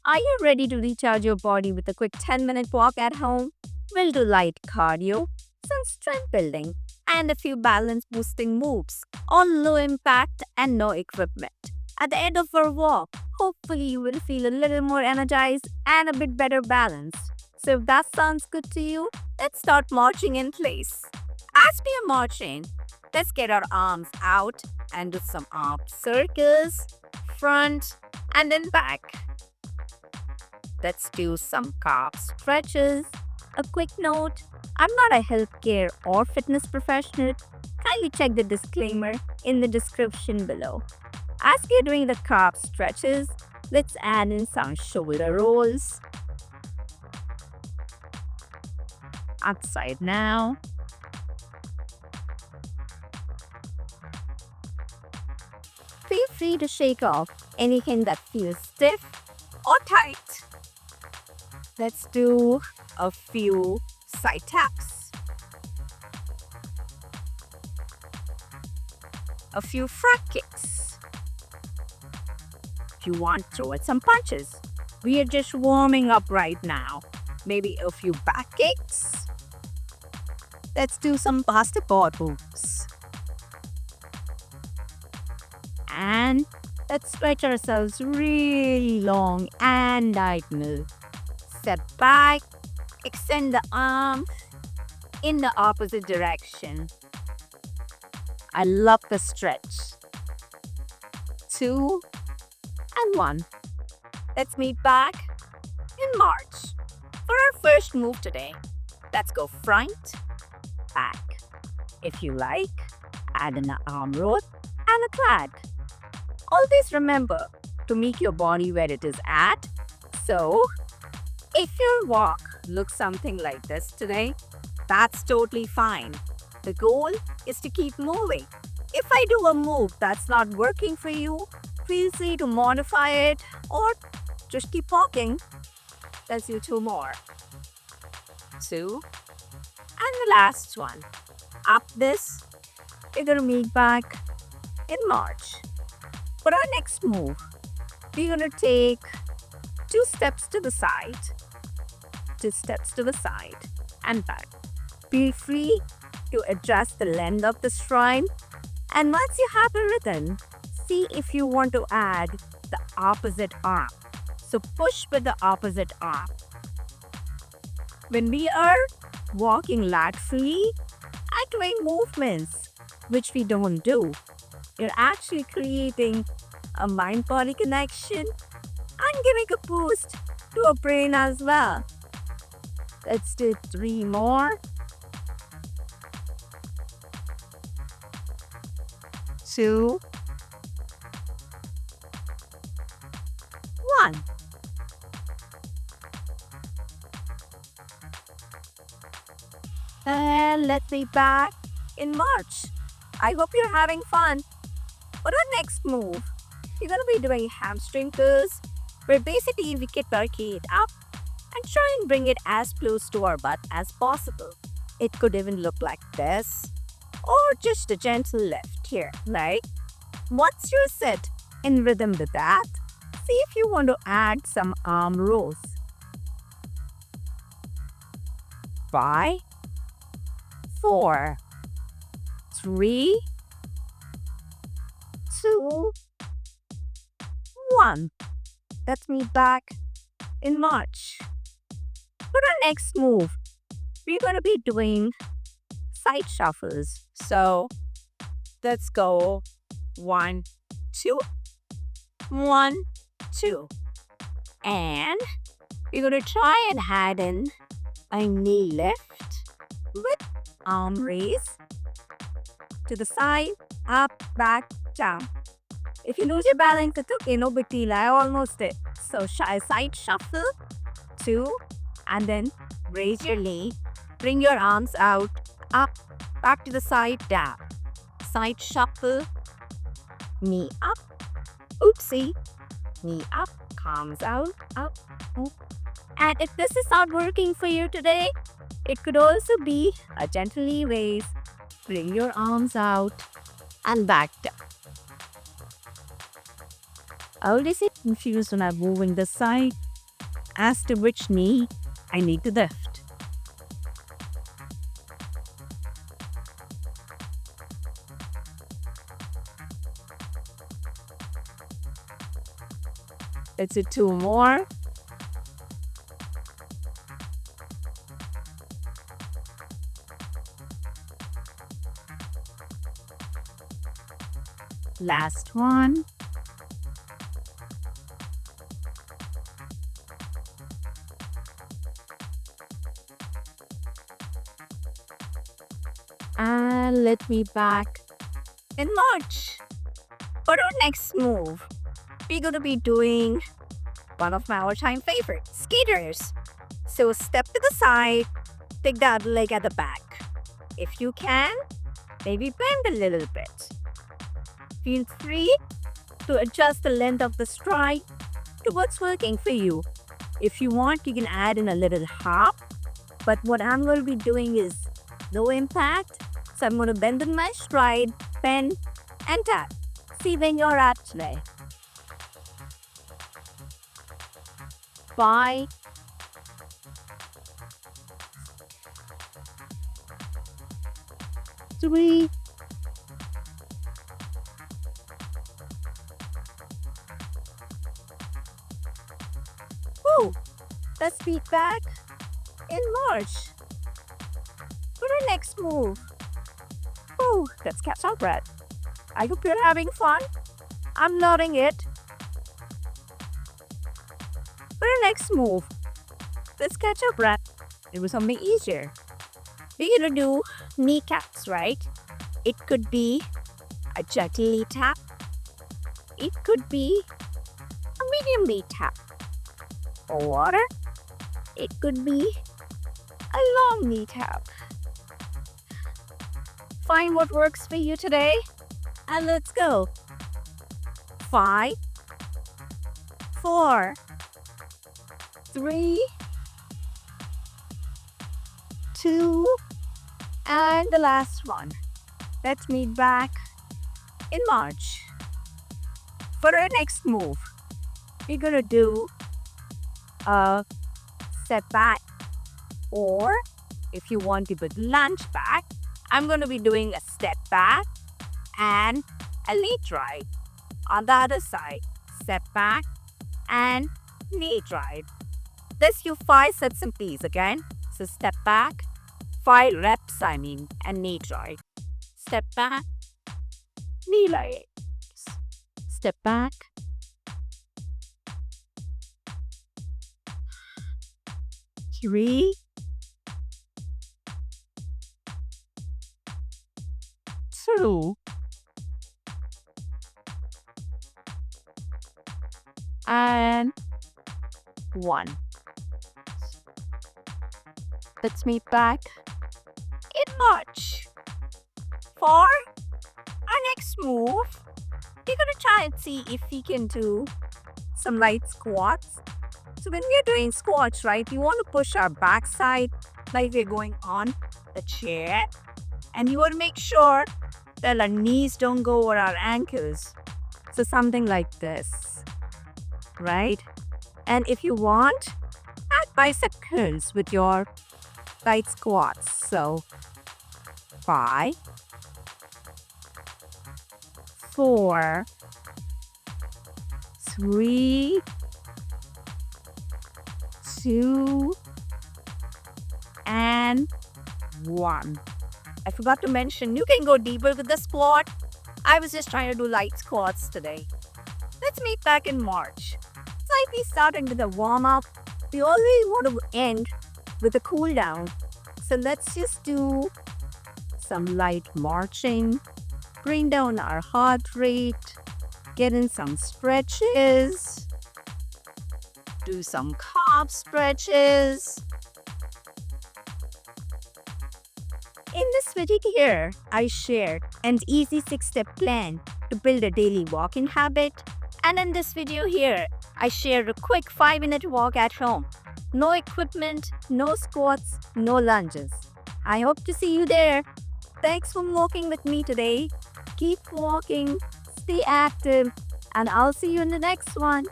Are you ready to recharge your body with a quick 10-minute walk at home? We'll do light cardio, some strength building, and a few balance boosting moves, all low impact and no equipment. At the end of our walk, hopefully you will feel a little more energized and a bit better balanced. So if that sounds good to you, let's start marching in place. As we are marching, let's get our arms out and do some arm circles, front and then back. Let's do some calf stretches. A quick note, I'm not a healthcare or fitness professional. Kindly check the disclaimer in the description below. As we're doing the calf stretches, let's add in some shoulder rolls. Outside now. Feel free to shake off anything that feels stiff or tight. Let's do a few side taps. A few front kicks. If you want, throw it some punches. We are just warming up right now. Maybe a few back kicks. Let's do some basketball moves. And let's stretch ourselves really long and diagonal. Step back, extend the arm in the opposite direction. I love the stretch. 2 and 1. Let's meet back in march. For our first move today, let's go front, back. If you like, add an arm roll and a clad. Always remember to meet your body where it is at. So, if your walk looks something like this today, that's totally fine. The goal is to keep moving. If I do a move that's not working for you, feel free to modify it or just keep walking. Let's do 2 more. 2. And the last one. Up this, we're going to meet back in march. For our next move, we're going to take 2 steps to the side. 2 steps to the side and back. Feel free to adjust the length of the stride. And once you have a rhythm, see if you want to add the opposite arm. So push with the opposite arm. When we are walking laterally and doing movements, which we don't do, you're actually creating a mind-body connection and giving a boost to our brain as well. Let's do 3 more. 2. 1. And let's be back in March. I hope you're having fun. For our next move, we're going to be doing hamstring curls, where basically we kick our feet up and try and bring it as close to our butt as possible. It could even look like this, or just a gentle lift here. Like, once you sit in rhythm with that, see if you want to add some arm rolls. 5, 4, 3, 2, 1. Let's meet back in March. For our next move, we're going to be doing side shuffles. So let's go 1, 2, 1, 2. And we're going to try and add in a knee lift with arm raise to the side, up, back, down. If you lose your balance, it's okay, no big deal. I almost did. So side shuffle, 2, and then raise your knee. Bring your arms out, up, back to the side, down. Side shuffle, knee up, oopsie, knee up, palms out, up, up. And if this is not working for you today, it could also be a gently raise. Bring your arms out and back down. I always get confused when I'm moving this side as to which knee I need to lift. Let's do 2 more. Last one. And let me back in March. For our next move, we're going to be doing one of my all-time favorites, skaters. So step to the side, take that leg at the back. If you can, maybe bend a little bit. Feel free to adjust the length of the stride to what's working for you. If you want, you can add in a little hop. But what I'm going to be doing is no impact. So I'm going to bend in my stride, bend, and tap. See when you're at today. 5, 3, 2. Let's be back in March for our next move. Let's catch our breath. I hope you're having fun. I'm loving it. For our next move, let's catch our breath. It was something easier. We're gonna do kneecaps, right? It could be a gentle knee tap. It could be a medium knee tap. Or it could be a long knee tap. Find what works for you today, and let's go. 5, 4, 3, 2, and the last one. Let's meet back in March. For our next move, we're gonna do a step back, or if you want to put lunge back, I'm going to be doing a step back and a knee drive. On the other side, step back and knee drive. Let's do 5 sets and please again. So step back, 5 reps and knee drive. Step back, knee drive. Step back. Three, 2, and 1. Let's meet back in March. For our next move, we're gonna try and see if we can do some light squats. So when we're doing squats, right, we want to push our backside like we're going on the chair. And you want to make sure that our knees don't go over our ankles. So something like this, right? And if you want, add bicep curls with your light squats. So 5, 4, 3, 2, and 1. I forgot to mention, you can go deeper with the squat. I was just trying to do light squats today. Let's meet back in March. Slightly starting with a warm-up. We always want to end with a cool down. So let's just do some light marching. Bring down our heart rate. Get in some stretches. Do some calf stretches. In this video here, I shared an easy 6-step plan to build a daily walking habit. And in this video here, I shared a quick 5-minute walk at home. No equipment, no squats, no lunges. I hope to see you there. Thanks for walking with me today. Keep walking, stay active, and I'll see you in the next one.